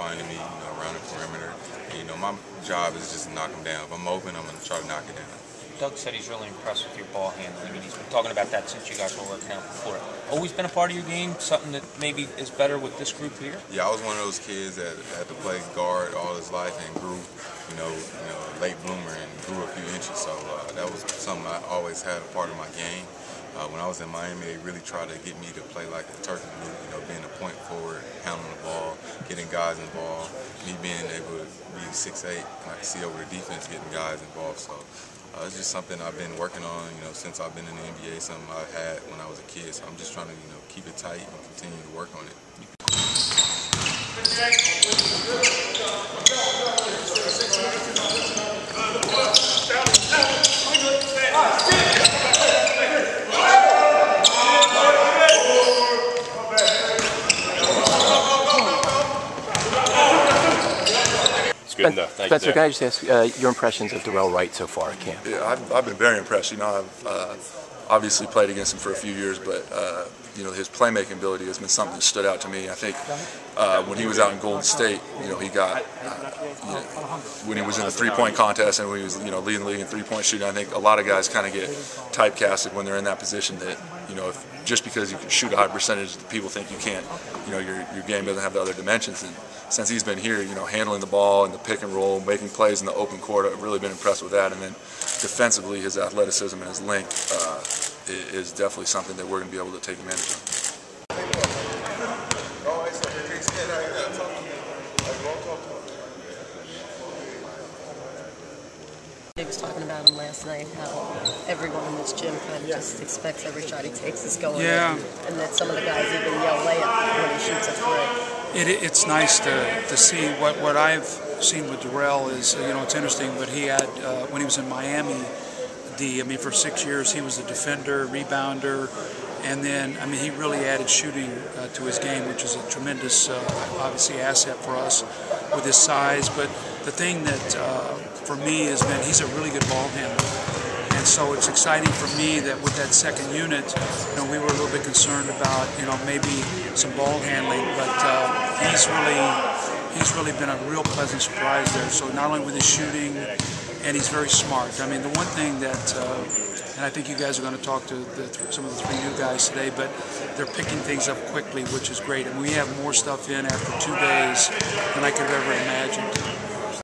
finding me, around the perimeter. And, my job is just to knock them down. If I'm open, I'm going to try to knock it down. Doug said he's really impressed with your ball handling. I mean, he's been talking about that since you guys were working out before. Always been a part of your game? Something that maybe is better with this group here? Yeah, I was one of those kids that had to play guard all his life and grew, late bloomer and grew a few inches. So that was something I always had a part of my game. When I was in Miami, they really tried to get me to play like a turkey blue, being a point forward, handling the ball, getting guys involved. Me being able to be 6'8", and I can see over the defense getting guys involved. So it's just something I've been working on, since I've been in the NBA, something I had when I was a kid. So I'm just trying to, keep it tight and continue to work on it. Good enough. Thank Spencer, you. can I just ask your impressions of Dorell Wright so far at camp? Yeah, I've been very impressed. I've obviously played against him for a few years, but his playmaking ability has been something that stood out to me. I think when he was out in Golden State, he got when he was in the three-point contest and when he was leading the league in three-point shooting. I think a lot of guys kind of get typecasted when they're in that position that if just because you can shoot a high percentage, people think you can't. Your game doesn't have the other dimensions. And since he's been here, handling the ball and the pick and roll, making plays in the open court, I've really been impressed with that. And then defensively, his athleticism and his length is definitely something that we're going to be able to take advantage of. He was talking about him last night, how everyone in this gym kind of just expects every shot he takes is going in, and that some of the guys even yell layup when he shoots a three. It's nice to see what I've seen with Dorell is, it's interesting, but he had, when he was in Miami, for 6 years he was a defender, rebounder, and then, he really added shooting to his game, which is a tremendous, obviously, asset for us with his size. But the thing that, for me, has been he's a really good ball handler. And so it's exciting for me that with that second unit, we were a little bit concerned about, maybe some ball handling, but he's really been a real pleasant surprise there. So not only with his shooting, and he's very smart. The one thing that, and I think you guys are going to talk to some of the three new guys today, but they're picking things up quickly, which is great. And we have more stuff in after 2 days than I could have ever imagined.